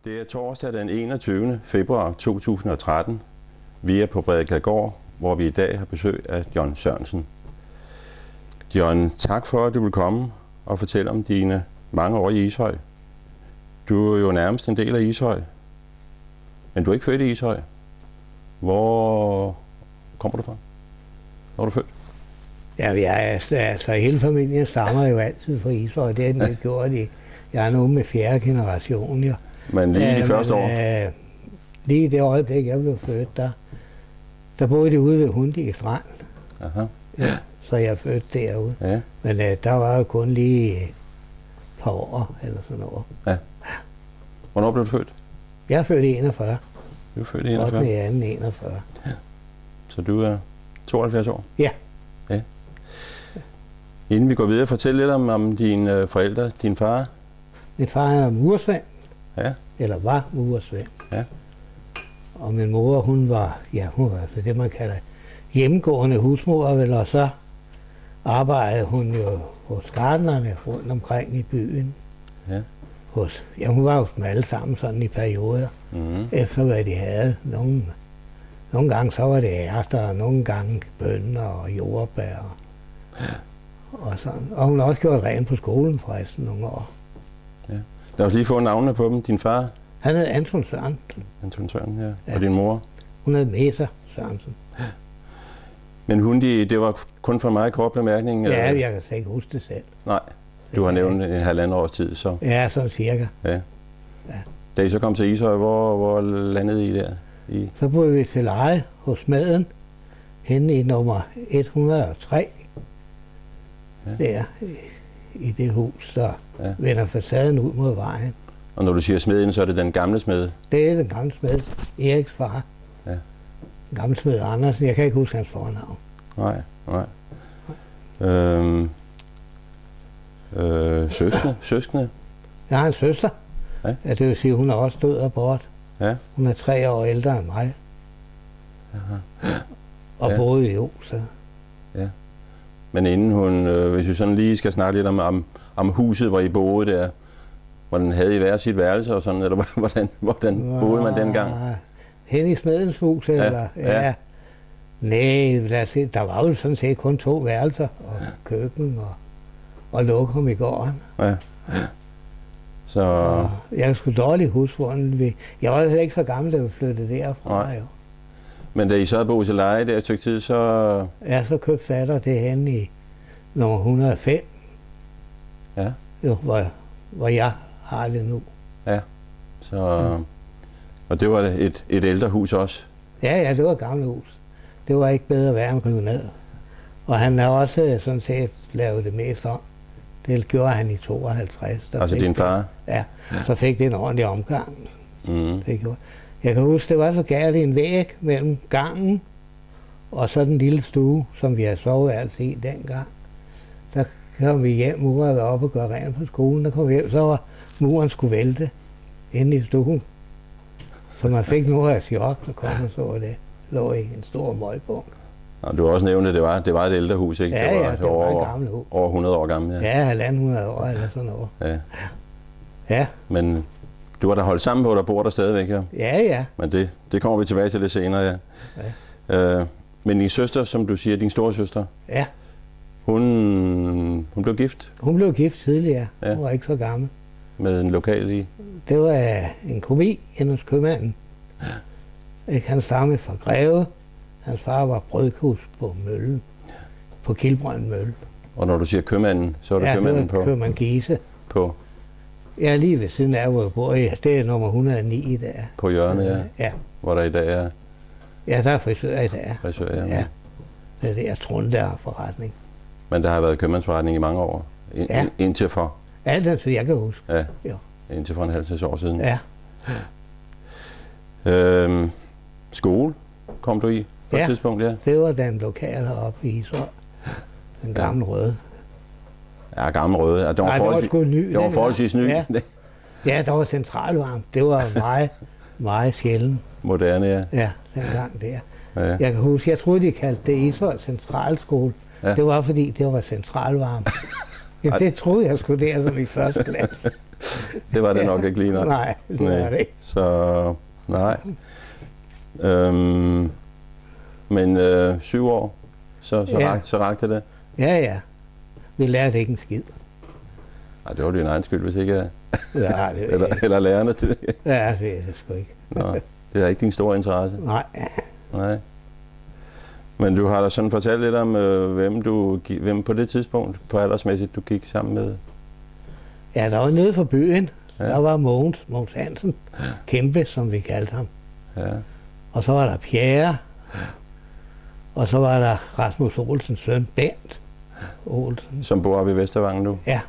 Det er torsdag den 21. februar 2013. Vi er på Bredekærgård, hvor vi i dag har besøg af John Sørensen. John, tak for, at du vil komme og fortælle om dine mange år i Ishøj. Du er jo nærmest en del af Ishøj, men du er ikke født i Ishøj. Hvor kommer du fra? Hvor er du født? Ja, altså hele familien stammer jo altid fra Ishøj. Det har den ikke gjort i. Jeg er nu med 4. generation, jo. Men lige de første år? Lige i det øjeblik, jeg blev født, der boede de ude ved Hundi Strand. Aha. Ja, så jeg er født derude. Ja. Men der var jo kun lige et par år eller sådan noget. Ja. Hvornår blev du født? Jeg er født i 41. Du er født i 41? 8. 41. Ja. Så du er 72 år? Ja. Ja. Inden vi går videre, fortæl lidt om dine forældre, din far. Min far er murersvend. Ja. Eller var murersvend. Ja. Og min mor, hun var det, man kalder hjemmegående husmor, vel, og så arbejdede hun jo hos gartnerne rundt omkring i byen. Ja. Hun var jo med alle sammen sådan i perioder, efter hvad de havde. Nogle gange så var det ærter, og nogle gange bønner og jordbær. Og sådan. Og hun har også gjort rent på skolen forresten nogle år. Ja. Lad os lige få navnene på dem. Din far? Han hed Anton Sørensen. Anton Sørensen, ja. Og din mor? Hun hed Meta Sørensen. Men Hundi, det var kun for mig kort bemærkning? Ja, jeg kan slet ikke huske det selv. Nej, du har nævnt en halvandet års tid, så? Ja, sådan cirka. Ja. Ja. Da I så kom til Ishøj, hvor landede I der? Så boede vi til leje hos Maden, henne i nummer 103. Ja. Der i det hus, der vender facaden ud mod vejen. Og når du siger smeden, så er det den gamle smed? Det er den gamle smed, Eriks far. Ja. Den gamle smed Andersen, jeg kan ikke huske hans fornavn. Nej. Søskende? Jeg har en søster. Ja. Ja, det vil sige, hun er også død og bort. Ja. Hun er 3 år ældre end mig. Aha. Og boede i Osa. Ja. Men inden hun, hvis vi sådan lige skal snakke lidt om huset, hvor I boede der, hvordan havde I hver sit værelse og sådan, eller hvordan boede man dengang? Hen i Smedens hus, eller? Ja. Nej, lad os se, der var jo sådan set kun 2 værelser, og køkken og lokum i gården. Ja. Så... Og jeg skulle dårligt huske, hvordan vi... Jeg var jo ikke så gammel, da vi flyttede derfra. Jo. Men da I så havde boet til leje der et stykke tid, så... Ja, så købte fatter det hen i nummer 105. Ja. Jo, hvor jeg har det nu. Ja, så... Og det var et ældre hus også? Ja, det var et gammelt hus. Det var ikke bedre værd end rive ned. Og han har også sådan set lavet det mest om. Det gjorde han i 52. Altså din far? Ja, så fik det en ordentlig omgang. Det gjorde. Jeg kan huske, det var så galt i en væg mellem gangen og så den lille stue, som vi havde soveværelse i dengang. Så kom vi hjem, muren var oppe og gøre rent på skolen, der kom vi hjem, så var muren skulle vælte inde i stuen. Så man fik noget af chok, og kom og så det lå i en stor møgbunk. Og du har også nævnt, at det var et ældre hus, ikke? Ja, det var et gammelt hus. Over 100 år gammelt, ja. Ja, 100 år eller sådan noget. Ja. Ja. Men du har da holdt sammen på, der bor der stadigvæk, ja? Ja. Men det kommer vi tilbage til lidt senere, ja. Men din søster, som du siger, din store søster? Ja. Hun blev gift? Hun blev gift tidligere. Ja. Hun var ikke så gammel. Med en lokal i? Det var en komi inde hos købmanden. Ja. Han stammede fra Greve. Hans far var brødhus på møllen. På Kilbrøn Mølle. Og når du siger købmanden, så er det købmanden på? Ja, købmand Giese. På? Ja, lige ved siden af, hvor jeg bor. Det er nummer 109 der. På hjørnet, ja? Ja. Hvor der i dag er? Ja, der er frisør i dag. Frisør, ja. Det er det, jeg tror, der er forretning. Men der har været købmandsforretning i mange år? Indtil for? Ja, det jeg kan huske. Ja, jo. Indtil for en halv år siden? Ja. Skole kom du i på et tidspunkt, ja? Det var den lokale heroppe i Ishøj. Den gamle røde. Ja, gamle røde. Ja, det var forholdsvis ny. Ja, der var centralvarmt. Det var meget, meget sjældent. Moderne, ja. Ja, dengang der. Ja. Jeg kan huske, jeg troede, de kaldte det Ishøj Centralskole. Ja. Det var, fordi det var centralvarmt. Ja, det troede jeg skulle der som i første klasse. det var det nok ikke lige nok. Nej, det var det ikke. Så nej. Men 7 år, så rakte det? Ja. Vi lærte ikke en skid. Nej, det var din egen skyld, hvis ikke jeg... Ja, det eller lærerne til det. Ja, det er det sgu ikke. Nå, det er ikke din store interesse? Nej. Men du har da sådan fortalt lidt om, hvem på det tidspunkt, på aldersmæssigt, du gik sammen med? Ja, der var nede for byen. Ja. Der var Mogens Hansen. Kæmpe, som vi kaldte ham. Ja. Og så var der Pierre. Og så var der Rasmus Olsens søn, Bent Olsen. Som bor oppe i Vestervangen nu? Ja.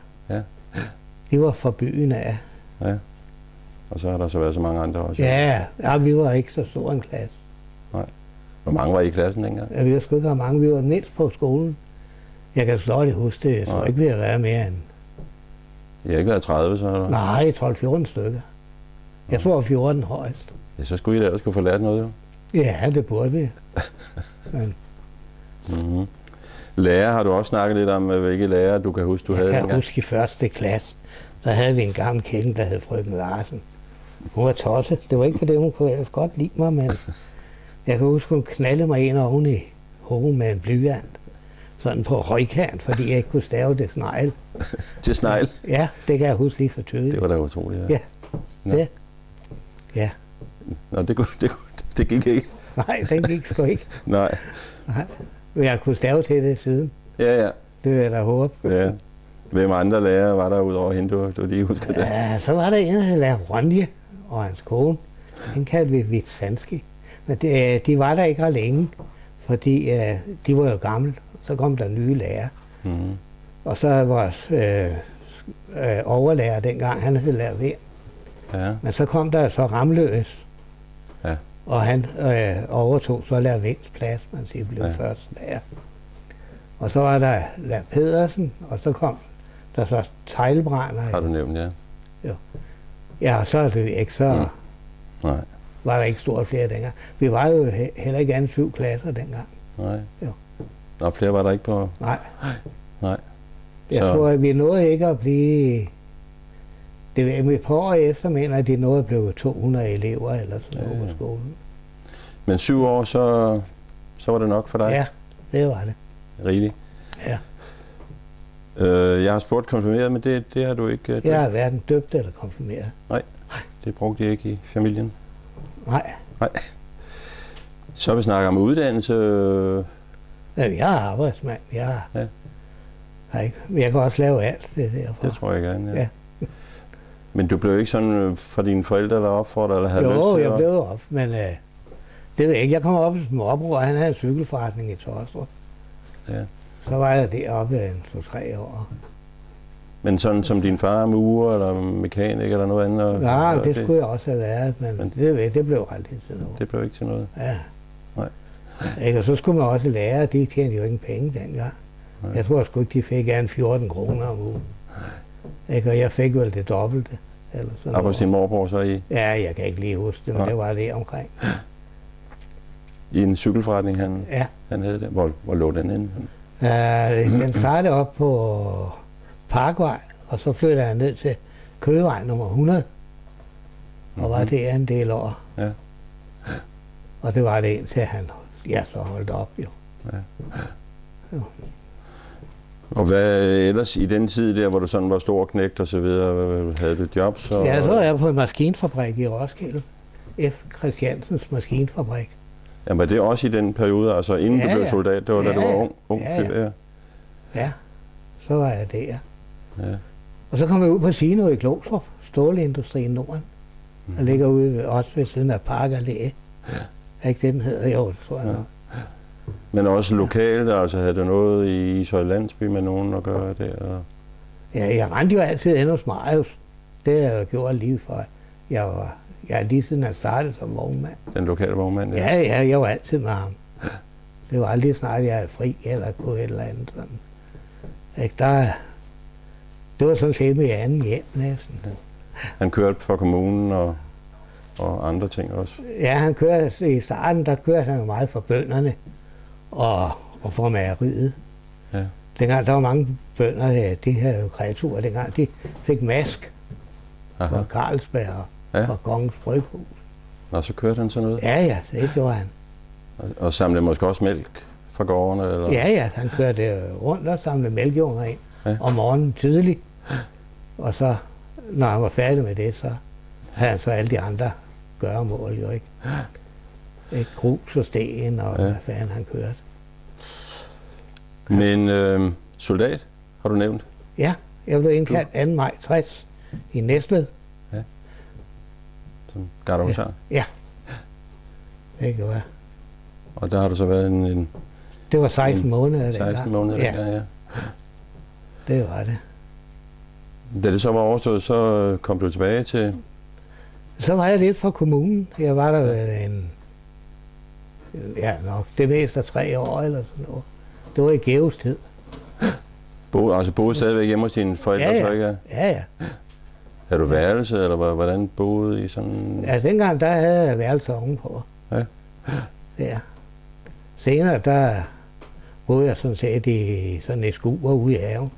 De var fra byen af. Ja. Og så har der så været så mange andre også? Ja, vi var ikke så stor en klasse. Nej. Hvor mange var I klaassen dengang? Ja, vi var sgu ikke mange. Vi var mindst på skolen. Jeg kan slet ikke huske det. Jeg tror ikke, vi har været mere end... I har ikke været 30, så? Eller? Nej, 12-14 stykker. Jeg tror 14 højst. Ja, så skulle I ellers få lært noget, jo? Ja, det burde vi. Men... Lærer har du også snakket lidt om, hvilke lærer du kan huske, du havde dengang? Jeg kan huske i første klasse, der havde vi en gammel kælling, der hed frøken Larsen. Hun var tosset. Det var ikke fordi, hun kunne ellers godt lide mig, men jeg kan huske, hun knaldede mig ind oven i hovedet med en blyant. Sådan på højkant, fordi jeg ikke kunne stave det snegl. Til snegl? Ja, det kan jeg huske lige så tydeligt. Det var da utroligt, ja. Det. Ja. Nå, det gik ikke. Nej, den gik sgu ikke. Nej. Men jeg kunne stave til det siden. Ja. Det vil jeg da håbe. Ja. Hvem andre lærere var der udover hende, du lige husker det? Ja, så var der en, der hed Lærer Ronje og hans kone. Den kaldte vi Vitsanski. Men de var der ikke ret længe, fordi de var jo gamle. Så kom der nye lærere. Og så vores overlærer dengang, han hed Lærer Vind. Ja. Men så kom der så Ramløs. Ja. Og han overtog så Lærer Vinds plads, man siger, blev først lærer. Og så var der Lærer Pedersen, og så kom der så Teglbrænder. Har du nævnt, ja. Jo. Ja, og så er det ikke så... Nej. Var der ikke stort flere dengang. Vi var jo heller ikke andet 7 klasser dengang. Nej. Jo. Nå, flere var der ikke på... Nej. Jeg Så... tror, at vi nåede ikke at blive... Det var et par år efter, mener at de nåede at blive 200 elever eller sådan noget på skolen. Men 7 år, så var det nok for dig? Ja, det var det. Rigeligt? Ja. Jeg har spurgt konfirmeret, men det har du ikke... Jeg har hverken døbt eller konfirmeret. Nej, det brugte jeg ikke i familien. Nej. Så vi snakker om uddannelse. Ja, jeg er arbejdsmand. Jeg kan også lave alt det derfra. Det tror jeg gerne, ja. Men du blev ikke sådan fra dine forældre, der opfordrede, eller havde lyst til? Jo, jeg blev op, men det ved jeg ikke. Jeg kom op som opbror, han havde en cykelforretning i Torstrup. Ja. Så var jeg deroppe en 2-3 år. Men sådan som din far med uger, eller mekanik, eller noget andet? Nej, det skulle jeg også have været, men det blev aldrig til noget. Det blev ikke til noget? Ja. Nej. Og så skulle man også lære, de tjente jo ingen penge dengang. Nej. Jeg tror sgu ikke, de fik en 14 kroner om ugen. Og jeg fik vel det dobbelte. Eller sådan og hos din morbror så i? Ja, jeg kan ikke lige huske det, men det var det omkring. I en cykelforretning, han havde det? Hvor lå den inde? Den startede op på Parkvej, og så flyttede jeg ned til Køgevej nummer 100. Og var det en del år. Ja. Og det var det indtil han så holdt op, jo. Ja. Og hvad ellers i den tid der, hvor du sådan var stor knægt og så videre, havde du job? Så var jeg på en maskinfabrik i Roskilde. F. Christiansens maskinfabrik. Jamen var det også i den periode, altså inden du blev soldat? Det var da du var ung fyr? Ja, så var jeg der. Ja. Og så kom jeg ud på Sino i Glostrup, Ståleindustrien Norden. Der ligger ude også ved siden af Park Allé. Er ikke det, den hedder? Jo, det tror jeg nok. Men også lokalt, altså havde du noget i Ishøj Landsby med nogen at gøre der? Ja, jeg rendte jo altid ind hos Marius. Det har jeg gjort lige fra. Jeg lige siden han startede som vognmand. Den lokale vognmand? Ja, jeg var altid med ham. Det var aldrig snart, jeg er fri eller på et eller andet sådan. Det var sådan set med anden hjem næsten. Han kørte for kommunen og andre ting også? Ja, han kørte i starten, der kørte han meget for bønderne og for mejeriet. Ja. Dengang der var mange bønder, de havde jo kreaturer, dengang de fik mask. fra Carlsberg og Kongens Bryghus. Og så kørte han sådan noget? Ja, det gjorde han. Og samlede måske også mælk fra gårdene? Eller? Ja, han kørte rundt og samlede mælkejunger ind om morgenen tidligt. Og så, når han var færdig med det, så havde han så alle de andre gøremål, jo ikke? Ikke grus og sten og hvad fanden han kørte. Men soldat, har du nævnt? Ja, jeg blev indkaldt 2. maj 60 i Næstved. Ja. Som gardehusar? Ja. Det gjorde jeg. Og der har du så været en det var 16 måneder. 16 måneder dengang, ja. Det var det. Da det så var overstået, så kom du tilbage til... Så var jeg lidt fra kommunen. Jeg var der nok det meste af 3 år eller sådan noget. Det var i Geos tid. Boede stadigvæk hjemme hos dine forældre, så ikke? Ja. Havde du værelse, eller hvordan boede I sådan? Altså dengang, der havde jeg værelse ovenpå. Ja. Ja. Senere, der boede jeg sådan set i sådan et skur ude i haven.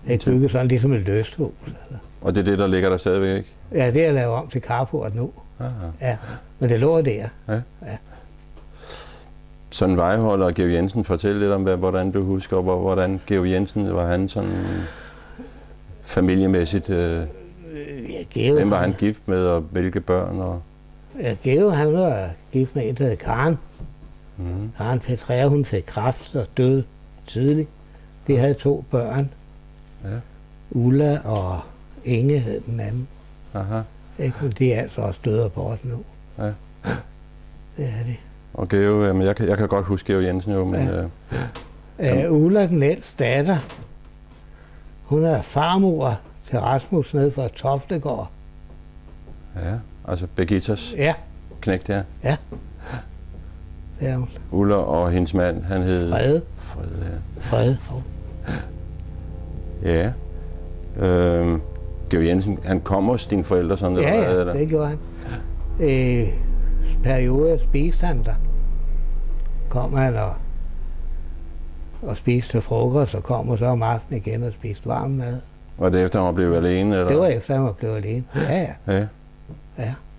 Jeg byggede sådan ligesom et løsthus. Altså. Og det er det, der ligger der stadigvæk, ikke? Ja, det er lavet om til carport nu. Aha. Ja, men det lå der. Ja. Sådan vejholder Georg Jensen, fortæl lidt om, hvordan du husker, hvordan Georg Jensen, var han sådan familiemæssigt? Hvem var han gift med, og hvilke børn? Og... Ja, Georg, han var gift med en, der hed Karen. Karen Petrea, hun fik kræft og døde tidligt. De havde 2 børn. Ja. Ulla og Inge hed den anden. Aha. Ikke? De er altså også døde bort nu. Ja. Det er det. Og Georg, jamen jeg kan godt huske Georg Jensen jo, men... Ulla, den ældste datter, hun er farmor til Rasmus nede fra Toftegård. Ja, altså Birgittas knægt, ja. Ja. Det er hun. Ulla og hendes mand, han hed... Frede. Frede, ja. Ja. Georg Jensen, han kom hos dine forældre sådan? Ja, det gjorde han. Periode spiste han der. Kom han og spiste til frokost, og kom og så om aftenen igen og spiste varm mad. Var det efter, han var blevet alene? Eller? Det var efter, han var blevet alene.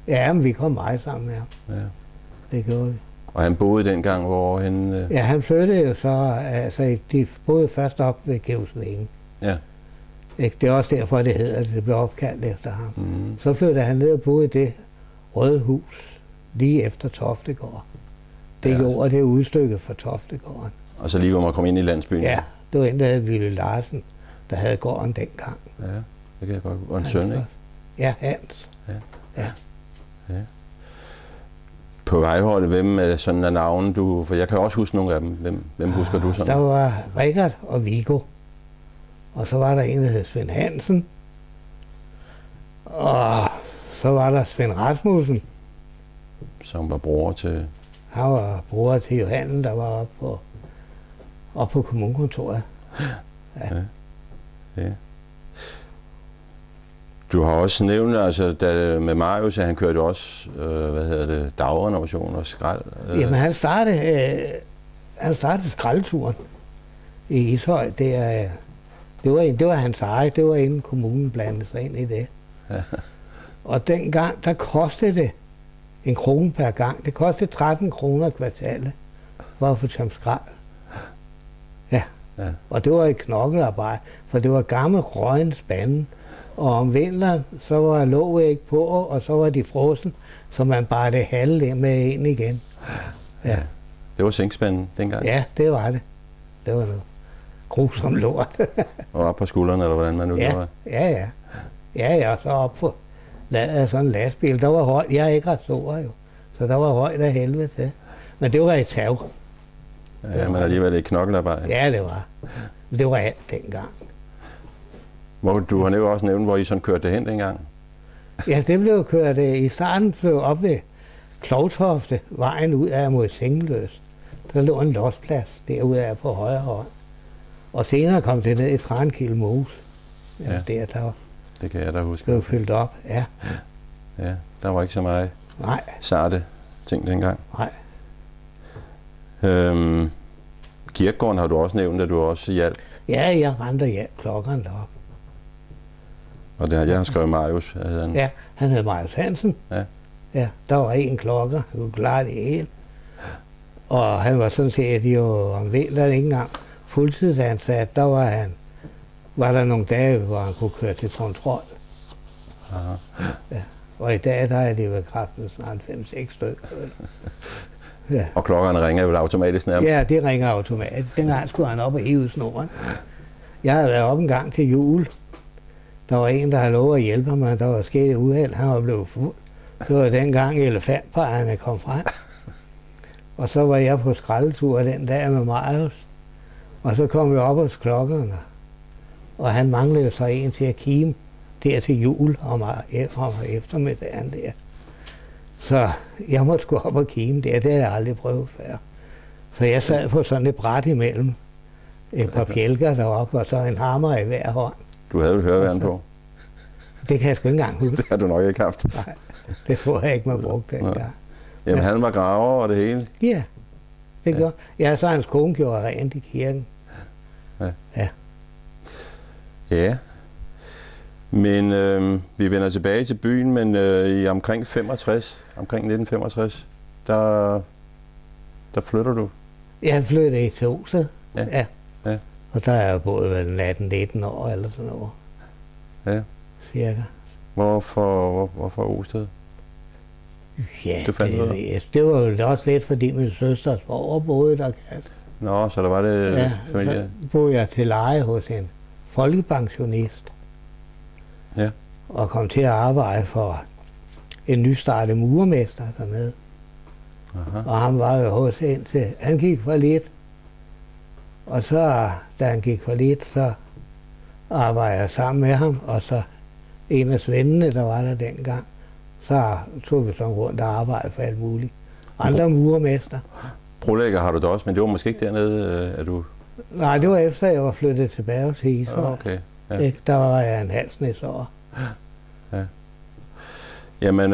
Ja, men vi kom meget sammen med ham. Ja. Det gjorde vi. Og han boede dengang, hvor han... Ja, han flyttede jo så, altså de boede først op ved Gevsvængen. Ja. Det er også derfor, det hedder, at det blev opkaldt efter ham. Så flyttede han ned og boede i det røde hus, lige efter Toftegård. Det gjorde det udstykket for Toftegården. Og så lige hvor man kom ind i landsbyen? Ja, det var en, der hed Ville Larsen, der havde gården dengang. Ja, det kan jeg godt. Og en søn, ikke? Ja, Hans. Ja. På vejholdet, hvem er sådan af navnen du... For jeg kan også huske nogle af dem. Hvem husker du sådan? Der var Richard og Viggo. Og så var der en, der hed Svend Hansen. Og så var der Svend Rasmussen. Som var bror til... Han var bror til Johan, der var oppe på kommunekontoret. Ja. Du har også nævnt, altså med Marius, at han kørte også, dagrenovation og skrald. Jamen han startede skraldturen i Ishøj. Det var hans eget, det var inden kommunen blandede sig ind i det. Ja. Og dengang, der kostede det 1 krone per gang. Det kostede 13 kroner kvartalet for at få tømt skrald. Ja. Og det var et knokkelarbejde, for det var gammel røgen spanden. Og om vinteren, så var låget ikke på, og så var de frossen, så man bare det halve med ind igen. Ja. Det var sænkspanden dengang? Ja, det var det. Det var noget grusom lort. Og op på skuldrene, eller hvordan man nu gjorde? Ja, så op for sådan en lastbil. Der var højt. Jeg er ikke ret stor jo, så der var højt af helvede til. Men det var et tav. Ja, men alligevel et knokkelarbejde. Ja, det var. Det var alt dengang. Du har jo også nævnt, hvor I sådan kørte det hen dengang. Ja, det blev kørt. I starten blev op ved Klovtofte, vejen ud af mod Sengeløs. Der lå en losplads derude af på højre hånd. Og senere kom det ned i Trankild Mose. Ja. Det kan jeg da huske. Blev fyldt op, ja. Ja, der var ikke så meget sarte ting dengang. Nej. Kirkegården har du også nævnt, at du også hjalp. Ja, jeg rendte klokkerne derop. Og jeg har skrevet Marius, hedder han. Ja, han hed Marius Hansen. Ja. Ja, der var en klokker, han kunne klare det hele. Og han var sådan set jo om vinteren ikke engang fuldtidsansat. Der var der nogle dage, hvor han kunne køre til kontrol. Aha. Ja. Og i dag, der er det ved kraften snart 5-6 stykker. Ja. Og klokkerne ringer jo automatisk nærmest. Ja, det ringer automatisk. Dengang skulle han op og hive snoren. Jeg havde været op en gang til jul. Der var en, der havde lovet at hjælpe mig, der var sket et uheld. Han var blevet fuld. Det var dengang elefantpejerne kom frem. Og så var jeg på skraldetur den dag med Marius. Og så kom vi op hos klokkerne. Og han manglede så en til at kime der til jul om eftermiddagen der. Så jeg måtte gå op og kime der. Det havde jeg aldrig prøvet før. Så jeg sad på sådan et bræt imellem et par bjælker deroppe, og så en hammer i hver hånd. Du havde jo høreværn på. Det kan jeg sgu ikke engang huske. Det har du nok ikke haft. Nej, det tror jeg ikke, man brugte dengang. Jamen, han var graver og det hele. Ja, det gjorde. Ja, så hans kone gjorde rent i kirken. Ja. Men vi vender tilbage til byen, men i omkring 1965, der flytter du. Jeg flyttede i Osted. Ja. Og der er jeg boet vel 18-19 år eller sådan noget. Ja. Cirka. Hvorfor Osted? Ja, det var jo også lidt, fordi min søsters svoger boede der. Nå, så der var det familie. Så boede jeg til leje hos en folkepensionist. Ja. Og kom til at arbejde for en nystartet murermester dernede. Aha. Og han var jo hos indtil han gik for lidt. Og så, da han gik for lidt, så arbejdede jeg sammen med ham, og så en af svendene, der var der dengang, så tog vi sådan rundt og arbejdede for alt muligt. Andre murermester. Brolægger har du da også, men det var måske ikke dernede, at du... Nej, det var efter, jeg var flyttet tilbage til Ishøj. Okay. Ja. Der var jeg en halv snesår. Ja. Jamen,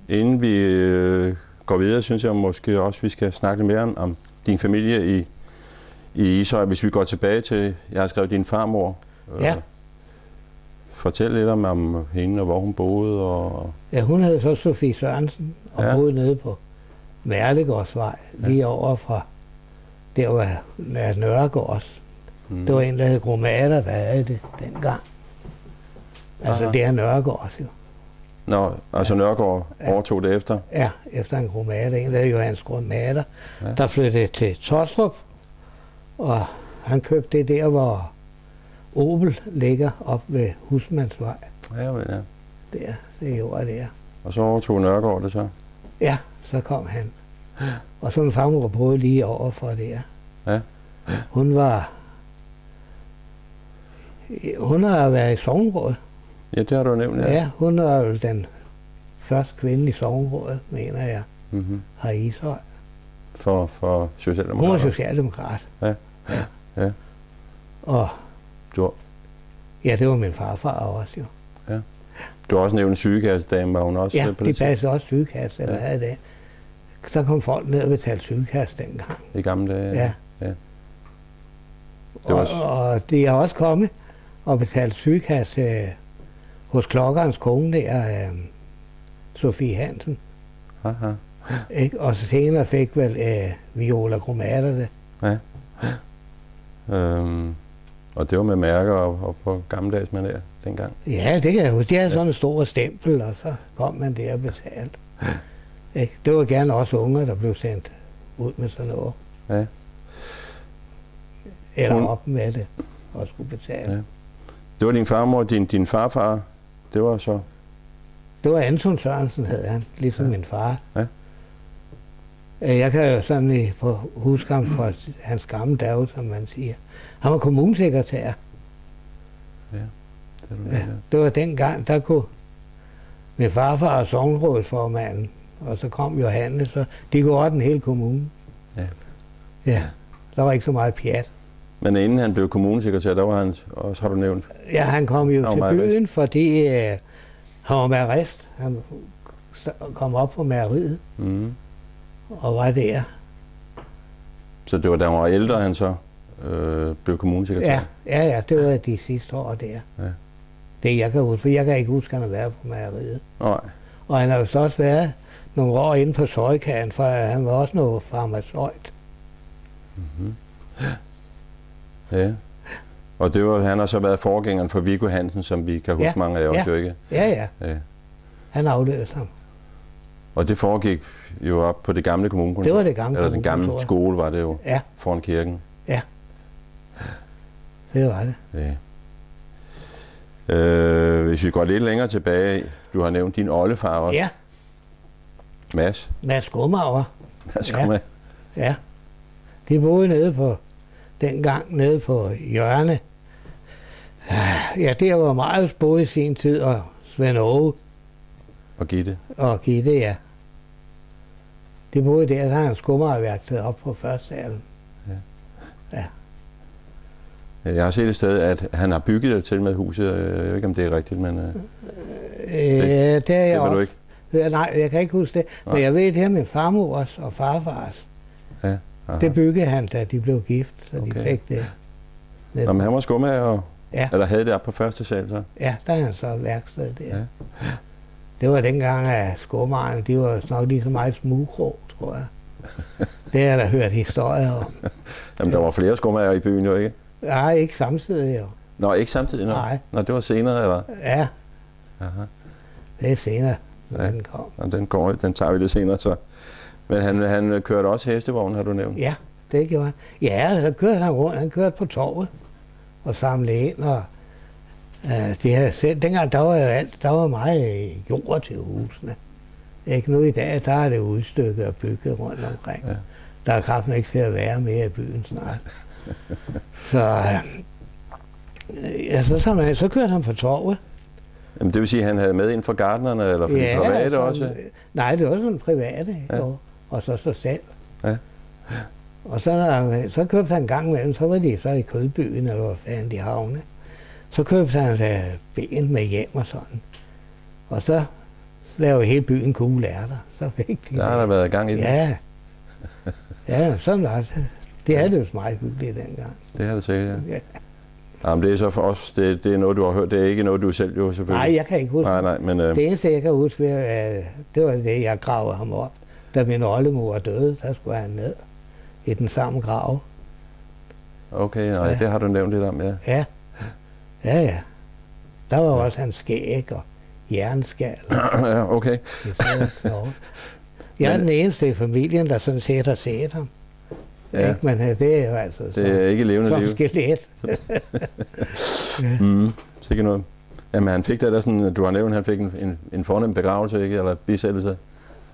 inden vi går videre, synes jeg måske også, vi skal snakke lidt mere om din familie i Ishøj. Hvis vi går tilbage til, jeg har skrevet din farmor. Ja. Fortæl lidt om hende, og hvor hun boede. Og... Ja, hun hed så Sofie Sørensen, og boede nede på Mærlegårdsvej, lige over fra, der var Nørregårds. Det var en, der hed Gromater, der havde det dengang. Altså, det er Nørregårds jo. Nå, altså Nørregård overtog det efter? Ja, efter en Gromater. En, der hed Johannes Gromater, der flyttede til Tostrup, og han købte det der, hvor Opel ligger op ved Husmandsvej. Ja, vel, ja. Det gjorde det. Og så overtog Nørregård det så? Ja, så kom han. Og så min farmor boede lige over for det. Ja. Hun har været i sognerådet. Ja, det har du nævnt, ja. Ja, hun er jo den første kvinde i sognerådet, mener jeg, har i Ishøj. For socialdemokrat? Hun var socialdemokrat. Ja. Og ja, det var min farfar også jo. Ja. Du har også nævnt en sygekassedame, var hun også ja, på det? Ja, de passede også sygekasse, eller havde det. Så kom folk ned og betalte sygekasse dengang. I gamle dage? Ja. Det var... Og de har også kommet og betalt sygekasse hos klokkerens kone der, Sofie Hansen. Aha. Ikke? Og så senere fik vel Viola Gromater det. Ja. Og det var med mærker og på gammeldags manér dengang? Ja, det kan jeg huske. De havde sådan en stor stempel, og så kom man der og betalte. Ikke? Det var gerne også unger, der blev sendt ud med sådan noget. Ja. Eller op med det og skulle betale. Ja. Det var din farmor, din farfar, det var så? Det var Anton Sørensen, hed han, ligesom min far. Ja. Jeg kan jo sådan huske ham fra hans gamle dage, som man siger. Han var kommunesekretær. Ja, det var dengang, der kunne min farfar og sognerådsformanden, og så kom Johannes, så de kunne ordne hele kommunen. Ja, der var ikke så meget pjat. Men inden han blev kommunesekretær, der var han også, har du nævnt? Ja, han kom jo til byen, fordi han var magerist. Han kom op på mejeriet og var der. Så det var, da han var ældre, han så blev kommunesekretær? Ja, det var de sidste år der. Ja. Det jeg kan huske, for jeg kan ikke huske, at han har været på mejeriet. Nej. Og han har jo så også været nogle år inde på Søjkagen, for han var også noget farmaceut. Mm-hmm. Ja. Og han har så været forgængeren for Viggo Hansen, som vi kan huske mange af os jo ikke. Ja. Han afløste ham. Og det foregik jo op på det gamle kommunekontor. Det var det gamle Eller den gamle skole var det jo, foran kirken. Ja, det var det. Ja. Hvis vi går lidt længere tilbage, du har nævnt din oldefar også. Ja. Mads Gumauer. Ja. De boede nede på Hjørne. Ja, der var Marius boede i sin tid, og Svend Åge. Og Gitte. Ja. De boede der har han skummerværksted op på første salen. Ja. Jeg har set et sted, at han har bygget det til med huset. Jeg ved ikke, om det er rigtigt, men... det er jeg også. Du ikke? Nej, jeg kan ikke huske det. Men jeg ved, det her med farmors og farfars. Ja. Det byggede han, da de blev gift, så de fik det. Nå, men han var skummager, eller havde det op på første sal så? Ja, der er han så værksted der. Ja. Det var dengang, at skummagerne, de var nok lige så meget smugkrog, tror jeg. Det har jeg da hørt historier om. Jamen, der var flere skummager i byen jo, ikke? Nej, ikke samtidig jo. Nå, ikke samtidig? Nej. Nå, det var senere, eller? Ja. Aha. Det er senere, når den kom. Og den tager vi lidt senere, så. Men han kørte også hestevogn, har du nævnt? Ja, det gjorde han. Ja, så kørte han rundt. Han kørte på torvet og samlede ind. Og, dengang der var meget jord til husene. Ikke nu i dag, der er det udstykket og bygget rundt omkring. Ja. Der er kraften ikke til at være mere i byen snart. Så kørte han på torvet. Jamen, det vil sige, at han havde med ind for gartnerne, eller for de private også? Nej, det var sådan private, og så sig selv. Ja. Og så købte han en gang imellem, så var de så i Kødbyen, eller hvor fanden de havne. Så købte han ben med hjem og sådan. Og så lavede hele byen gule ærter. Så fik de der har der været gang i det. Ja. Ja, sådan var det. Det havde det jo meget hyggeligt dengang. Det har det sikkert, ja. Jamen, det er så for os, det er noget, du har hørt. Det er ikke noget, du selv jo selvfølgelig. Nej, jeg kan ikke huske. Nej, men... Det eneste, jeg kan huske, det var det, jeg gravede ham op. Da min oldemor døde, der skulle han ned i den samme grav. Okay, nej, det har du nævnt lidt om, ja. Ja. Der var også hans skæg og jernskal. Ja, okay. Jeg er den eneste i familien, der sådan set har set ham. Ja. Ikke? Men det er jo altså det er ikke levende liv. Som skelet. Sikkert noget. Jamen han fik der sådan, du har nævnt, han fik en fornem begravelse, ikke? Eller bisættelse.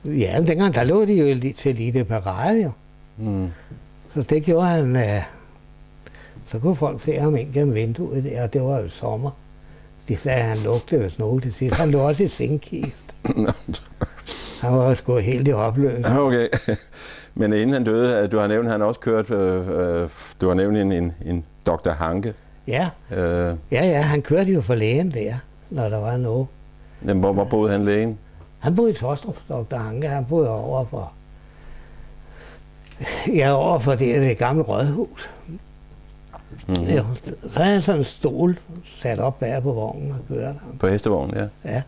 Ja, men dengang der lå de jo til lite parade jo. Så det gjorde han, så kunne folk se ham ind gennem vinduet der, og det var jo sommer. De sagde, at han lugtede jo snoge til sidst. Han lå også i sengkist. Han var også gået helt i opløsning. Okay. Men inden han døde, du har nævnt, han også kørt, du har nævnt en Dr. Hanke. Ja. Ja, han kørte jo for lægen der, når der var noget. Jamen, hvor boede han lægen? Han boede i Tostrup, Dr. Hanke. Han boede overfor det gamle rådhus. Ja, så havde han sådan en stol sat op bag på vognen og kørte ham. På hestevognen, ja. Ja.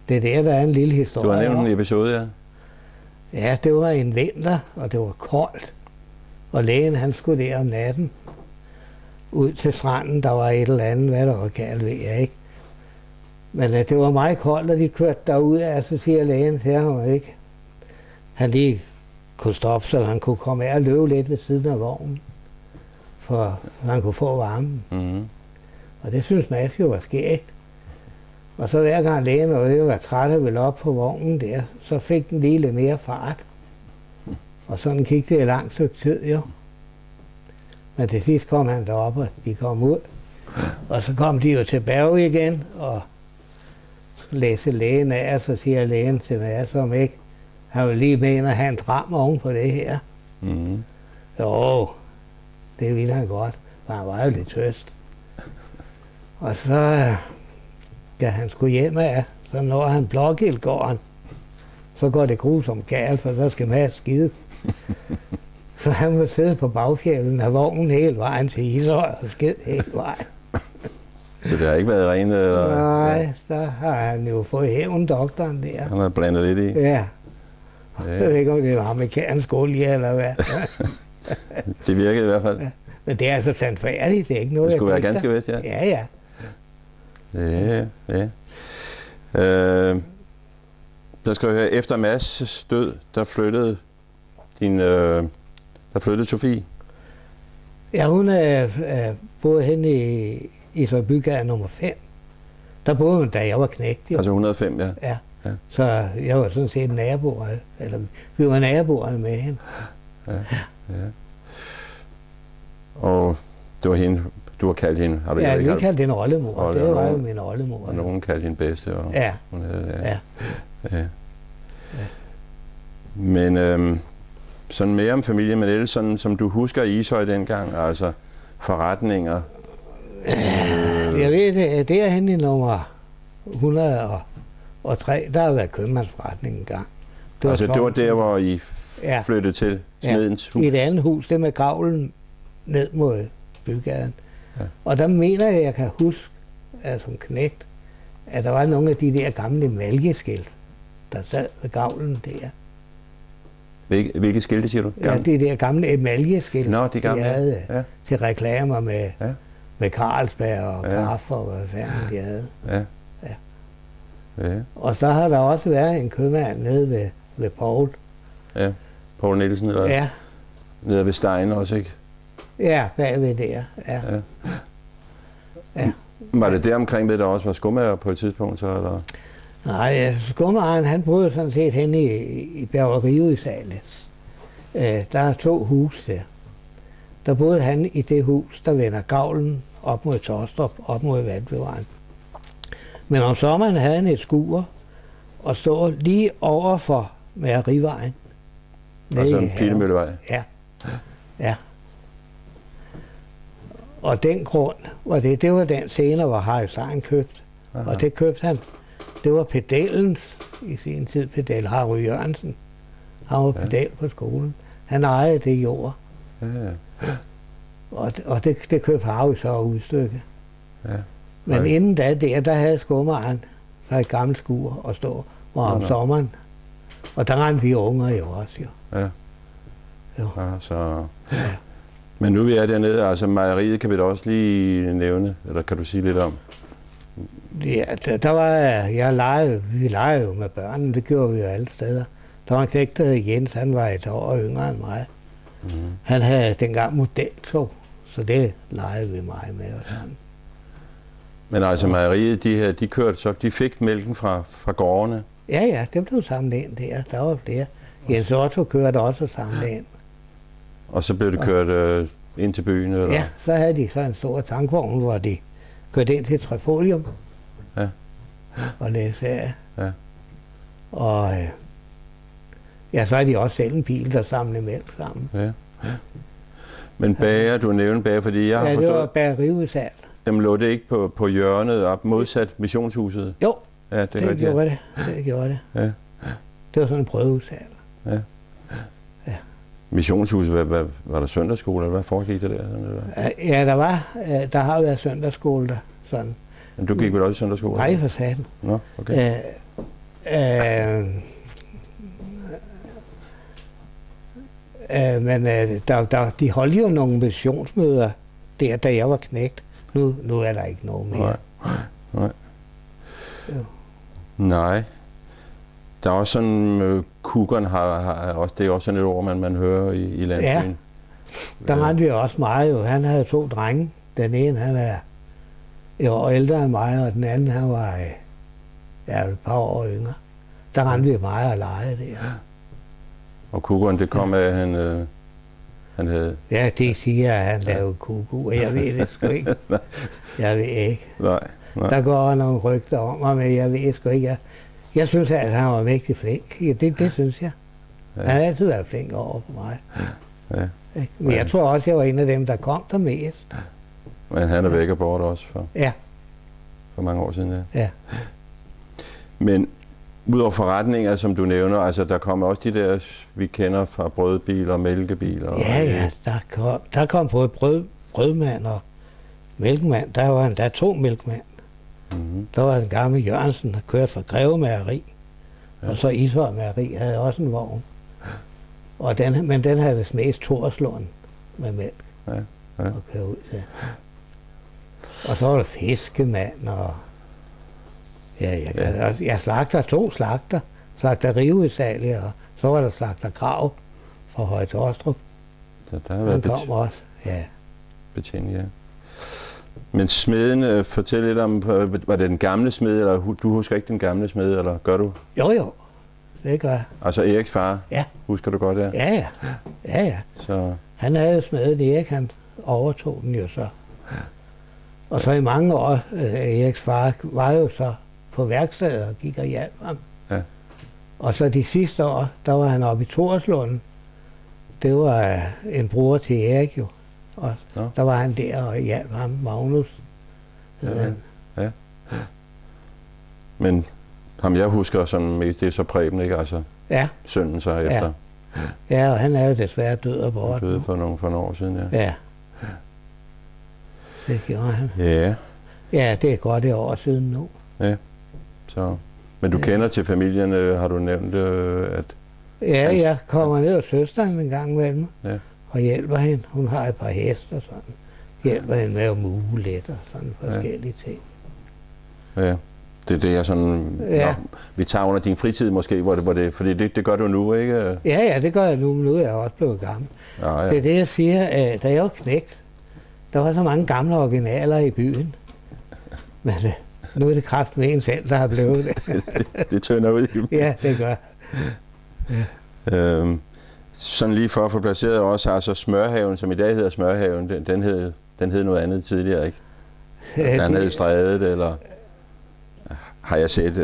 Det er der er en lille historie. Du har nævnt en episode, ja. Ja, det var en vinter, og det var koldt. Og lægen, han skulle der om natten ud til stranden. Der var et eller andet, hvad der var kaldt, ved jeg ikke. Men det var meget koldt, og de kørte derud, og så siger lægen til ham, ikke? Han lige kunne stoppe, så han kunne komme af og løbe lidt ved siden af vognen, for han kunne få varmen. Og det synes Mads jo var skægt. Og så hver gang lægen var træt og ville op på vognen der, så fik den lige lidt mere fart. Og sådan gik det et langt stykke tid, jo. Men til sidst kom han derop, og de kom ud. Og så kom de jo tilbage igen, og læste lægen af, og så siger lægen til mig, som ikke, han vil lige mene at have en dram oven på det her. Jo, det ville han godt, for han var jo lidt tøst. Og så, da han skulle hjem af, så når han Blågildgården, så går det grusomt galt, for så skal man have skide. Så han må sidde på bagfjelden af vognen hele vejen til Ishøj og skid hele vejen. Så det har ikke været rent? Eller? Nej, så har han jo fået hævn, doktoren der. Han har blandet lidt i? Ja. Jeg ved ikke, om det var amerikansk olie eller hvad. Det virkede i hvert fald. Ja. Men det er altså sandfærdigt, det er ikke noget, det skulle være ganske vist, ja. Ja, ja. Ja. Der skal høre, efter Mads' død, der flyttede Sofie. Ja, hun boede henne i Sørbygade nummer 5. Der boede hun, da jeg var knægt. Jo. Altså 105, ja. Ja. Så jeg var sådan set naboer, eller vi var naboerne med hende. Ja. Og det var hende, du har kaldt hende? Har du ja, vi kaldte hende oldemor. Det var jo min oldemor. Og nogen kaldte hende bedste. Og ja. Hun havde, ja. Men sådan mere om familien, men ellers sådan, som du husker Ishøj dengang, altså forretninger? Jeg ved, det er henne i nummer 103, der har været købmandsforretning engang. Det var der, hvor I flyttede til Snedens hus? I et andet hus, det med gravlen ned mod bygaden. Ja. Og der mener jeg kan huske, som knægt, at der var nogle af de der gamle mælkeskilt, der sad ved gavlen der. Hvilke skilte, siger du? Gamle? Ja, de der gamle mælkeskilt, de gamle. De havde til reklamer med Carlsberg og kaffe og hvad fanden de havde. Ja. Og så har der også været en købmand nede ved Poul. Ja, Poul Nielsen, eller? Ja. Nede ved Stein også, ikke? Ja, bagved der, ja. Var det der omkring, der også var skummager på et tidspunkt, så, eller? Nej, skummageren, han boede sådan set henne i Bergeriet i Sales. Der er 2 hus der. Der boede han i det hus, der vender gavlen op mod Torstrup, op mod Vandbevejen. Men om sommeren havde han et skur, og så lige over for Mejerivejen. Altså en Pilemøllevej? Ja. Og den grund, det var den senere, hvor Harry Sein købte. Aha. Og det købte han. Det var pedellens i sin tid, pedel Harry Jørgensen. Han var pedel på skolen. Han ejede det jord. Ja. Og det købte Harry så udstykke. Ja. Men inden da, der havde skummeren så et gammelt skur og stå om sommeren. Og der rendte vi unger jo også, jo. Ja. Så... Ja. Men nu vi er dernede, altså mejeriet kan vi da også lige nævne, eller kan du sige lidt om? Ja, der var vi legede jo med børnene, det gjorde vi jo alle steder. Der var en knægt, der hed Jens, han var et år yngre end mig. Han havde dengang modeltog, så det legede vi meget med og sådan. Men altså mejeriet, de kørte så, de fik mælken fra gårdene? Ja, det blev samlet ind der var flere. Jens Otto kørte også samlet ind. Og så blev det kørt ind til byen, eller? Ja, så havde de så en stor tankvogn, hvor de kørte ind til Trefolium. Ja. Og læste af. Ja. Og så er de også selv en bil, der samlede mælk sammen. Ja. Men bager, du nævnte bager, fordi jeg har forstået... Ja, det var bageriudsalg. Jamen lå det ikke på hjørnet op modsat missionshuset? Jo, ja, det gjorde det. Ja. Det var sådan en prøveudsalg. Ja. Missionshuset, var der søndagsskole, eller hvad foregik det der? Ja, der har været søndagsskole der. Sådan. Men du gik vel også i søndagsskole? Nej, for satan. Nå, okay. Men de holdt jo nogle missionsmøder der, da jeg var knægt. Nu er der ikke noget mere. Nej. Nej. Der er også sådan, kukkeren har også, det er også sådan et ord, man hører i landsbyen. Ja, der rendte vi også meget jo. Han havde 2 drenge. Den ene, han er et år ældre end mig, og den anden, han var et par år yngre. Der rendte vi meget og legede der. Og kukkeren, det kom af, at han havde... Ja, det siger, at han lavede kuku, og jeg ved det sgu ikke. Jeg ved ikke. Nej. Der går nogle rygter om ham, men jeg ved sgu ikke. Jeg synes, at han var mægtig flink. Ja, det synes jeg. Ja. Han har altid været flink over for mig. Ja. Men jeg tror også, jeg var en af dem, der kom der mest. Men han er væk og bort også for mange år siden. Ja. Men udover forretninger, som du nævner, altså der kommer også de der, vi kender fra brødbiler og mælkebiler. Ja, der kom både brødmand og mælkemand, der var endda 2 mælkmænd. Mm-hmm. Der var den gamle Jørgensen, der kørte fra Greve Mejeri, og så Ishøj Mejeri havde også en vogn. Og men den havde vist mest Torslund med mælk og køre ud til. Og så var der fiskemand, og jeg slagter 2 slagter. Slagter Rivesalg, og så var der slagter Krav fra Høje Torstrup. Så der har været kom også, betjening, ja. Men smeden, fortæl lidt om, var det den gamle smed, eller du husker ikke den gamle smed, eller gør du? Jo, det gør jeg. Altså Eriks far? Ja. Husker du godt det? Ja. Så. Han havde jo smedet Erik, han overtog den jo så. Og så i mange år, Eriks far var jo så på værkstedet og gik og hjalp ham. Ja. Og så de sidste år, der var han oppe i Torslund. Det var en bror til Erik jo. Og der var han der og hjalp ham, Magnus. Ja. Men ham jeg husker sådan mest, det er så Preben, ikke? Altså sønnen så efter. Ja, og han er jo desværre død og bort. Døde for nogle år siden, ja. Det gjorde han. Ja. Ja, det er godt et år siden nu. Ja, så. Men du kender til familien, har du nævnt, at... Ja, jeg kommer ned hos søsteren en gang imellem, og hjælper hende. Hun har et par hester og sådan. Hjælper hende med at mue lidt og sådan forskellige ting. Ja, det er sådan... Ja. Vi tager under din fritid måske, hvor det fordi det gør du nu, ikke? Ja, det gør jeg nu, men nu er jeg også blevet gammel. Ja. Det er det, jeg siger, da jeg var knægt, der var så mange gamle originaler i byen. Men nu er det kraft med en selv, der har blevet det. det tønder ud i dem. Ja, det gør. Ja. Sådan lige for at få placeret også, altså Smørhaven, som i dag hedder Smørhaven, den hed noget andet tidligere, ikke? Den hed Strædet, eller har jeg set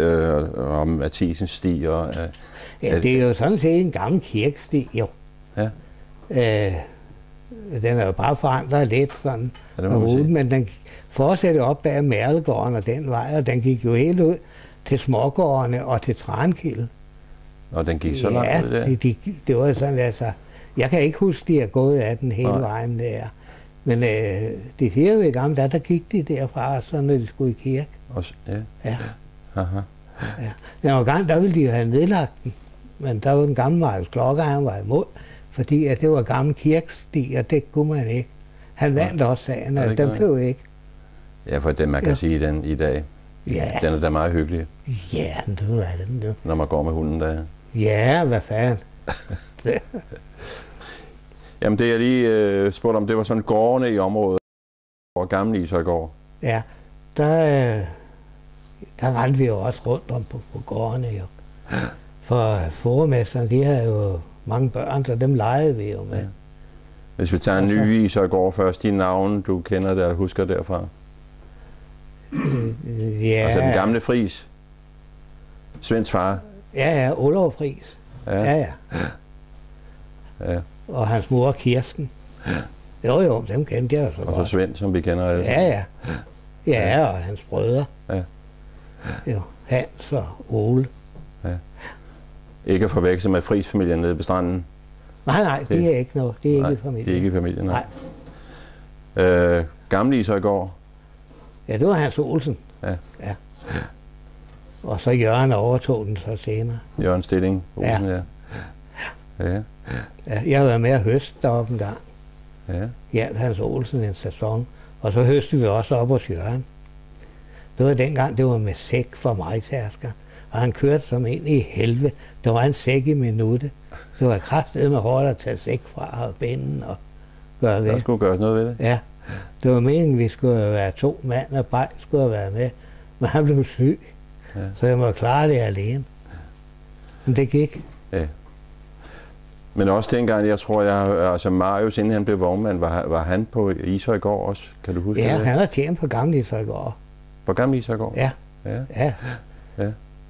om Mathisens sti? Og, ja, det er jo sådan set en gammel kirkesti, jo. Ja. Den er jo bare forandret lidt sådan, men den fortsætter op bag Mærlegården og den vej, og den gik jo helt ud til Smågårdene og til Trankild. Og den gik så langt ud der? Ja, det var sådan, altså, jeg kan ikke huske, de er gået af den hele vejen der. Men de siger jo i gamle dage, der gik de derfra, så når de skulle i kirke. Ja. Aha. Ja. Den var gang, der ville de jo have nedlagt den, men der var den gamle Marius Klokker, han var imod, fordi at det var gammel kirkesti, og det kunne man ikke. Han vandt også sagen, og den blev ikke. Ja, for det man kan sige den i dag. Ja. Den er da meget hyggelig. Ja, du er den jo. Når man går med hunden der. Ja, hvad fanden. Jamen det jeg lige spurgte om, det var sådan gårdene i området, hvor Gamle Ishøjgård. Ja, der rendte vi jo også rundt om på gårdene jo. For foremesteren, de havde jo mange børn, så dem legede vi jo med. Ja. Hvis vi tager en ny Ishøjgård først, de navne, du kender der, husker derfra? Ja. Altså den gamle Friis. Svends far. Ja, Olov Friis. Ja. Og hans mor Kirsten. Jo, dem kendte jeg jo så godt. Og så Svend, som vi kender alle sammen. Ja, og hans brødre. Ja. Jo, Hans og Ole. Ja. Ikke at forveksle med Friis-familien nede ved stranden? Nej, det er ikke noget. Det er ikke i familien. Det er ikke i familien, nej. Gamle Ishøjgård? Ja, det var Hans Olsen. Ja. Og så Jørgen overtog den så senere. Jørgen Stilling Olsen, ja. Jeg har været med at høste deroppe en gang. Ja. Hjalp Hans Olsen en sæson. Og så høstede vi også op hos Jørgen. Det var dengang, det var med sæk for majtærsker. Og han kørte som ind i helvede. Der var en sæk i minuttet. Det var kraftedeme hårdt at tage sæk fra og binde og gøre ved. Der skulle gøres noget ved det? Ja. Det var meningen, vi skulle være 2 mand, og Bej skulle have været med. Men han blev syg. Ja. Så jeg må klare det alene. Men det gik. Ja. Men også dengang, jeg tror, altså Marius, inden han blev vognmand, var han på Ishøjgård også? Kan du huske det? Ja, han har tjent på Gamle Ishøjgård. På Gamle Ishøjgård? Ja.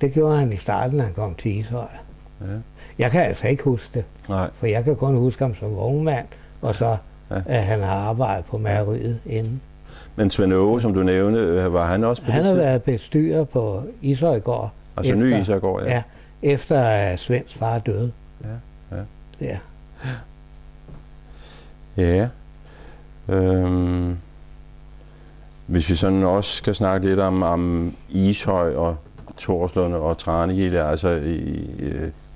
Det gjorde han i starten, da han kom til Ishøj. Ja. Jeg kan altså ikke huske det. Nej. For jeg kan kun huske ham som vognmand, og så at han har arbejdet på mejeriet inden. Men Svend Åge, som du nævnte, var han også på Han har været bestyrer på Ishøjgård. Altså ny Ishøjgård, ja. Efter at Svends far døde. Ja. Hvis vi sådan også skal snakke lidt om Ishøj og Torslund og Tranegilde, altså i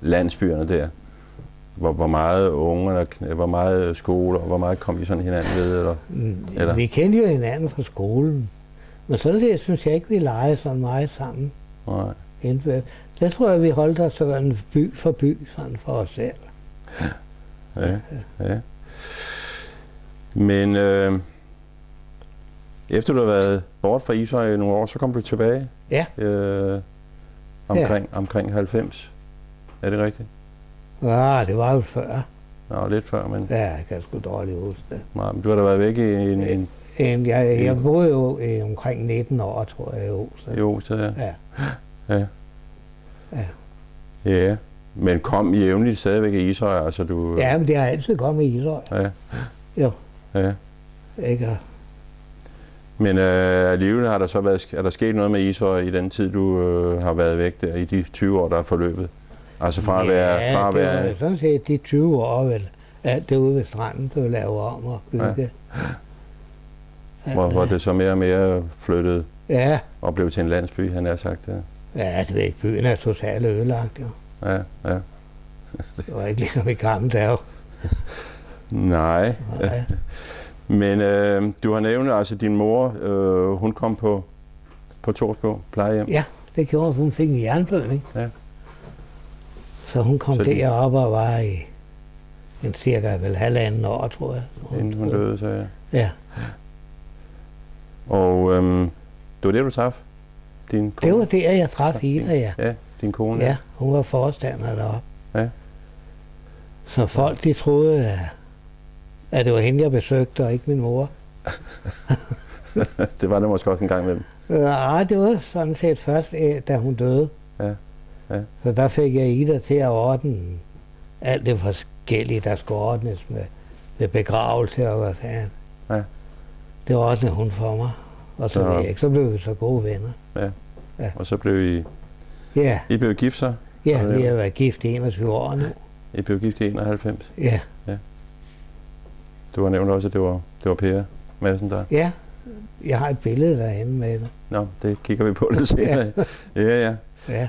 landsbyerne der. Hvor meget unge, hvor meget skole, og hvor meget kom I sådan hinanden ved? Eller? Vi kendte jo hinanden fra skolen. Men sådan set synes jeg ikke, vi legede så meget sammen. Nej. Det tror jeg, vi holdt os sådan by for by, sådan for os selv. Ja. Men efter du har været bort fra Ishøj i nogle år, så kom du tilbage? Ja. Omkring 90. Er det rigtigt? Ja, det var jo før. Nå, lidt før, men... Ja, jeg kan sgu dårligt huske det. Nej, men du har da været væk i jeg boede jo omkring 19 år, tror jeg, i Osted. Jo, så ja. Ja, men kom jævnligt stadigvæk i Ishøj, altså du... Ja, men det har altid kommet i Ishøj. Ja. Jo. Ja. Ikke? Men alligevel er der sket noget med Ishøj i den tid, du har været væk der, i de 20 år, der er forløbet? Altså fra at være... Ja, det var sådan set de 20 år, vel, alt det ude ved stranden blev lavet om og bygget. Ja. Hvor det så mere og mere flyttede og blev til en landsby, han har sagt det. Ja, det ved ikke, byen er totalt ødelagt, jo. Ja. Det var ikke ligesom i gamle dage. Nej. Men du har nævnt, altså din mor, hun kom på Torsbo plejehjem. Ja, det gjorde hun. Fik en jernblødning. Ja. Så hun kom deroppe og var i en cirka vel halvanden år, tror jeg. Inden hun døde, så ja. Ja. Og det var det, du traf? Din kone? Det var der, jeg traf hende, ja. Ja, din kone? Ja, hun var forstander deroppe. Ja. Så folk, de troede, at det var hende, jeg besøgte, og ikke min mor. Det var det måske også en gang imellem. Nej, det var sådan set først, da hun døde. Ja. Så der fik jeg Ida til at ordne alt det forskellige, der skulle ordnes med begravelse og hvad fanden. Ja. Det ordnede hun for mig. Og så blev vi så gode venner. Ja. Og så blev I... Ja. I blev gift så? Ja, vi har været gift i 21 år nu. I blev gift i 91? Ja. Du har nævnt også, at det var Per Madsen der? Ja, jeg har et billede derinde med det. Nå, det kigger vi på lidt senere. Ja.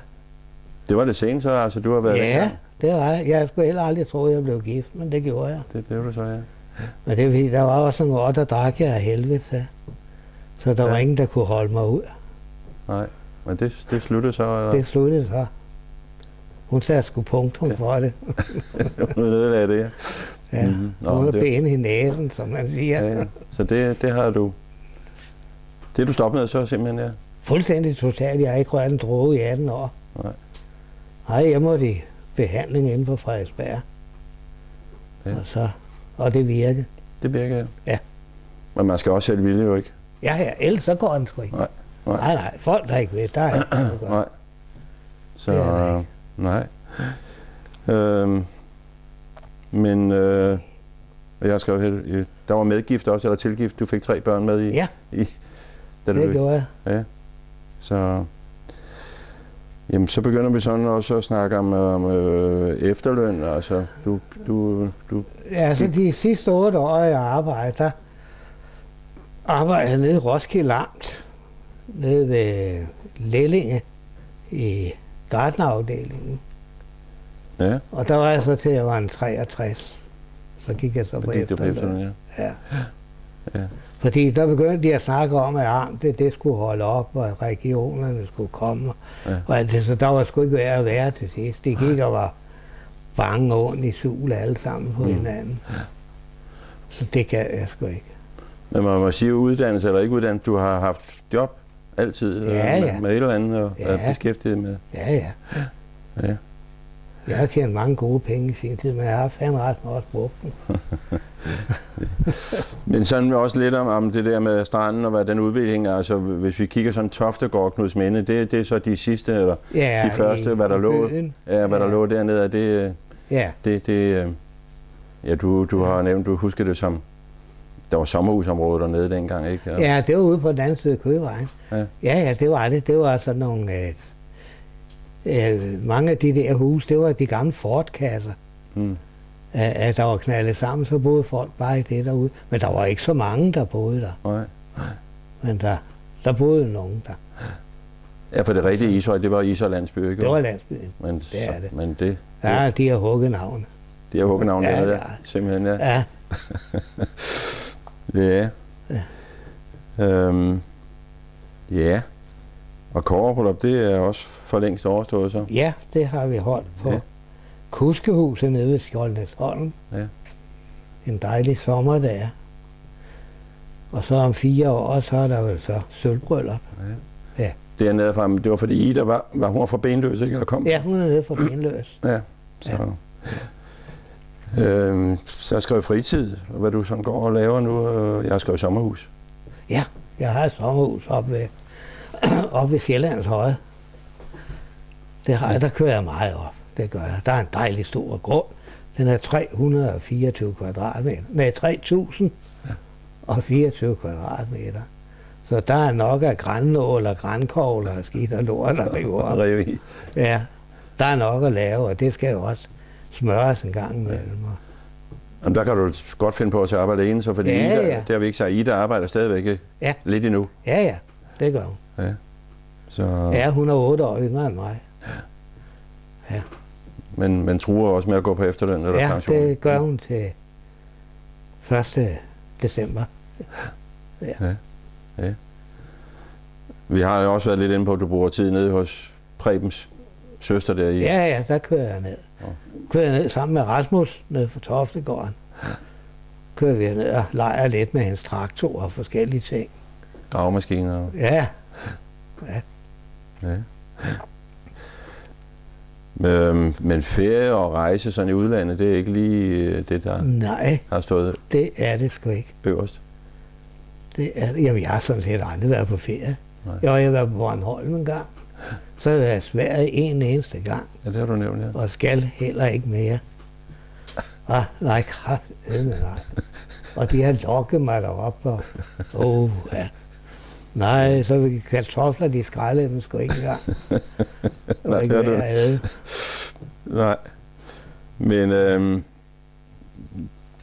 Det var lidt sent så, altså du har været Ja, det var jeg. Jeg skulle heller aldrig tro, at jeg blev gift, men det gjorde jeg. Det blev du så, ja. Men det er fordi, der var også nogle år, der drak jeg af helvede. Så der var ingen, der kunne holde mig ud. Nej, men det sluttede så, eller? Det sluttede så. Hun sagde sgu punktum for det. Hun ødelagde det, ja. Ja, hun er ben i næsen, som man siger. Ja. Så det har du... Det er du stoppet med så simpelthen, ja? Fuldstændig totalt. Jeg har ikke rørt en droge i 18 år. Nej, jeg måtte i behandling inde på Frederiksberg. Ja. Og det virkede. Det virker, ja. Men man skal også selv vilje jo ikke. Ja, ellers så går den sgu ikke. Nej, folk der ikke ved, der er ikke noget godt. Nej. Så, nej. Men jeg har skrevet, der var medgift også, eller tilgift. Du fik 3 børn med i... Ja, det gjorde jeg. Ja, så... Jamen, så begynder vi sådan også at snakke om efterløn, altså du... Ja, så de sidste 8 år, jeg arbejdede nede i Roskilde Amt, nede ved Lellinge i gartnerafdelingen. Ja. Og der var jeg så til, at jeg var en 63. Så gik jeg så på efterløn. Ja. Fordi der begyndte de at snakke om, at amtet det skulle holde op, og regionerne skulle komme. Og alt det, så der var sgu ikke værd at være til sidst. De gik og var bange og ondt i sul alle sammen på hinanden. Så det kan jeg sgu ikke. Men man må sige uddannelse eller ikke uddannelse, du har haft job altid med et eller andet og er beskæftiget med. Ja. Jeg har tjent mange gode penge i sin tid, men jeg har fandme ret med også brugt dem. Men sådan også lidt om det der med stranden og hvad den udvikling er. Altså hvis vi kigger sådan Toftegård, Knudsminde, det er så de sidste eller de første, hvad der lå, der lå dernede. Er det du har nævnt, du husker det som, der var sommerhusområdet dernede dengang, ikke? Ja, det var ude på den anden side af Køgevejen. Ja, det var det. Det var sådan nogle... mange af de der huse, det var de gamle Ford-kasser. At der var knaldet sammen, så boede folk bare i det derude. Men der var ikke så mange, der boede der. Nej. Men der boede nogen der. Ja, for det rigtige Ishøj, det var Ishøj landsby, ikke? Det var landsbyen. Men det er det. Men det... Ja, de har hugget navne. De har hugget navne, ja. Simpelthen, ja. Ja. Ja. Ja. Ja. Og kobberbryllup, det er også for længst overstået så? Ja, det har vi holdt på Kuskehuset nede ved Skjoldnæsholm. Ja. En dejlig sommerdag. Og så om 4 år, så er der vel så sølvbryllup. Ja. Ja. Dernede fra, det var fordi Ida var hun fra Benløs, ikke? Eller kom? Ja, hun er nede fra Benløs. Ja, så... Så jeg skrev fritid, hvad du sådan går og laver nu. Jeg har skrevet sommerhus. Ja, jeg har et sommerhus op ved Sjællands Høje. Det har jeg, der kører jeg meget op. Det gør jeg. Der er en dejlig stor grund. Den er 324 kvadratmeter. Nej, 3024 kvadratmeter. Så der er nok af grannål og grankogler og skidt og lort og river op. Ja, der er nok at lave, og det skal jo også smøres en gang imellem. Jamen, der kan du godt finde på at arbejde alene, så fordi Ida, det har vi ikke sagt. Ida arbejder stadigvæk lidt endnu. Ja, det gør hun. Ja. Så... Ja, hun er 8 år yngre end mig. Ja. Men truer også med at gå på efterløn eller pension? Ja, det gør hun til 1. december. Ja. Vi har jo også været lidt inde på, at du bruger tid nede hos Prebens søster der i... Ja, der kører jeg ned. Kører jeg ned sammen med Rasmus nede fra Toftegården. Kører vi ned og leger lidt med hendes traktor og forskellige ting. Gravemaskiner? Ja. Men ferie og rejse sådan i udlandet, det er ikke lige det, der har stået... det er det sgu ikke. Øverst? Det er det. Jamen, jeg har sådan set aldrig været på ferie. Jeg har været på Bornholm en gang. Så har jeg været i Sverige en eneste gang. Ja, det har du nævnt, ja. Og skal heller ikke mere. Nej, kraftedeme nej. Og de har lokket mig derop, og nej, så vil kartofler, de skrællede dem sgu ikke engang. Nej, det har du. Nej. Men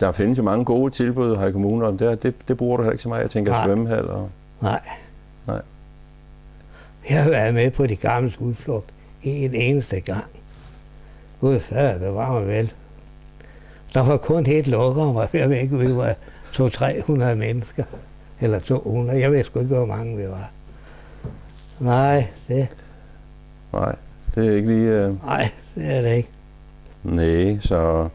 der findes jo mange gode tilbud her i kommunen, og det bruger du heller ikke så meget. Jeg tænker svømmehal og... Nej. Jeg har været med på de gamle udflugt en eneste gang. Gud fader, det var mig vel. Der var kun helt lukket, og var væk, vi var 200-300 mennesker. Eller 200, jeg ved sgu ikke, hvor mange vi var. Nej, det er ikke lige... Nej, det er det ikke. Nej, så...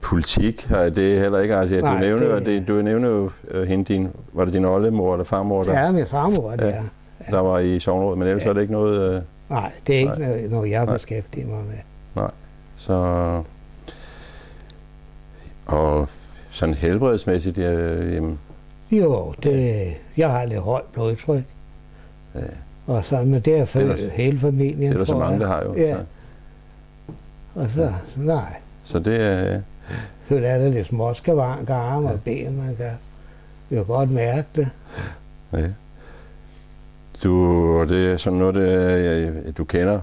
Politik har det heller ikke. Altså, du nævner jo hende, var det din oldemor eller farmor? Der, ja, min farmor, det er. Der var i sognerådet, men ellers er det ikke noget... Nej, det er ikke noget, jeg beskæftiger mig med. Nej, så... Og sådan helbredsmæssigt, jamen... Jo, jeg har lidt højt blodtryk. Ja. Og så, men det er hele familien. Det er der så mange, der har jo. Ja. Og så, nej. Så det er... Så er det lidt småskavanker, arme og ben, man kan jo godt mærke det. Ja. Det er sådan noget, du kender.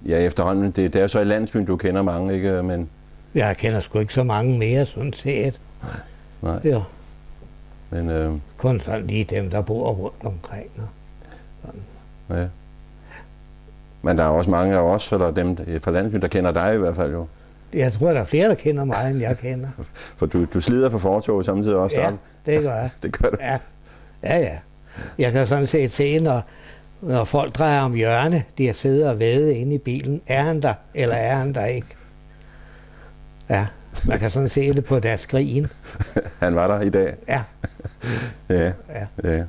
Ja, efterhånden. Det er så i landsbyen, du kender mange, ikke? Men... Jeg kender sgu ikke så mange mere, sådan set. Nej. Ja. Men, kun sådan lige dem, der bor rundt omkring. Ja. Men der er også mange af os, eller dem fra landsbyen, der kender dig i hvert fald jo. Jeg tror, der er flere, der kender mig, end jeg kender. For du slider på fortoget samtidig også? Ja, det gør jeg. Det gør du? Ja. Jeg kan sådan set se, når folk drejer om hjørne, de har siddet og vædet inde i bilen. Er han der, eller er han der ikke? Ja, man kan sådan se det på deres skrigen. Han var der i dag? Ja. Ja.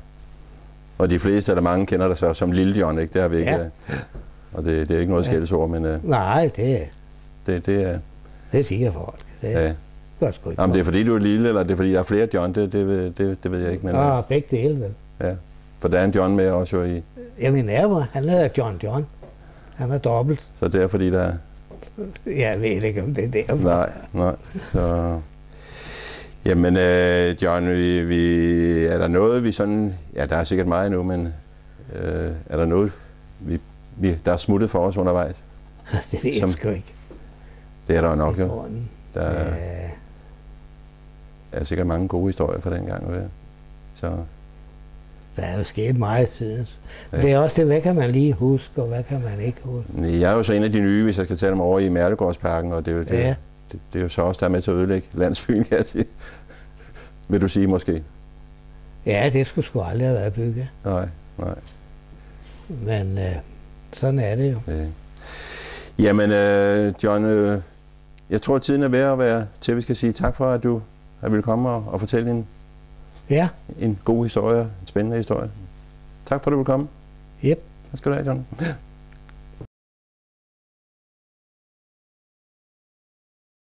Og de fleste, eller mange, kender dig så som Lille John, ikke? Det har vi ikke. Ja. Og det er ikke noget skældsord, men... Nej, det er... Det siger folk. Det gør sgu ikke. Jamen, det er fordi, du er lille, eller det er fordi, der er flere John, det ved jeg ikke. Men, begge dele, vel. Ja, for der er en John med også jo i... Jamen, han hedder John. Han er dobbelt. Så det er fordi, der er... Jeg ved ikke, om det er derfor. Nej. Så... Jamen, John, er der noget, vi sådan... Ja, der er sikkert meget endnu, men er der noget, der er smuttet for os undervejs? Det ved jeg sgu ikke. Det er der nok, jo. Der er sikkert mange gode historier fra den gang. Så... Der er jo sket meget i tiden. Ja. Det er også det, hvad kan man lige huske, og hvad kan man ikke huske. Jeg er jo så en af de nye, hvis jeg skal tale dem over i Merlegårdsparken, og det er jo, det er jo så også der med til at ødelægge landsbyen, kan jeg sige. Vil du sige måske? Ja, det skulle sgu aldrig have været bygget. Nej. Men sådan er det jo. Ja. Jamen, John, jeg tror, at tiden er ved at være til, at vi skal sige tak for, at du har ville komme og fortælle en god historie, en spændende historie. Tak for, at du ville komme. Yep. Tak skal du have, John.